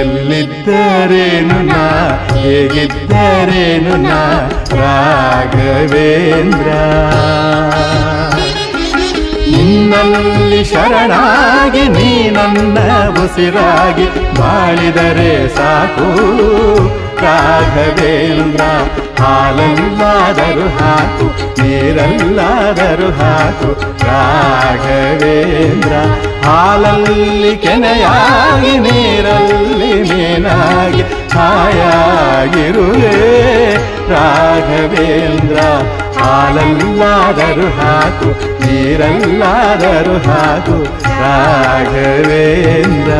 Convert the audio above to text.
ಎಲ್ಲಿದ್ದರೇನು ನಾ ಹೇಗಿದ್ದರೇನು ನಾ ರಾಘವೇಂದ್ರ. ನಿನ್ನಲ್ಲಿ ಶರಣಾಗಿ ನೀ ನನ್ನ ಉಸಿರಾಗಿ ಬಾಳಿದರೆ ಸಾಕು ರಾಘವೇಂದ್ರ. ಹಾಲಲ್ಲಾದರೂ ಹಾಕು ನೀರಲ್ಲಾದರೂ ಹಾಕು ರಾಘವೇಂದ್ರ. ಹಾಲಲ್ಲಿ ಕೆನೆಯಾಗಿ ನೀರಲ್ಲಿ ಮೀನಾಗಿ ಹಾಯಾಗಿರುವೆ ರಾಘವೇಂದ್ರ. ಹಾಲಲ್ಲಾದರೂ ಹಾಕು ನೀರಲ್ಲಾದರೂ ಹಾಕು ರಾಘವೇಂದ್ರ.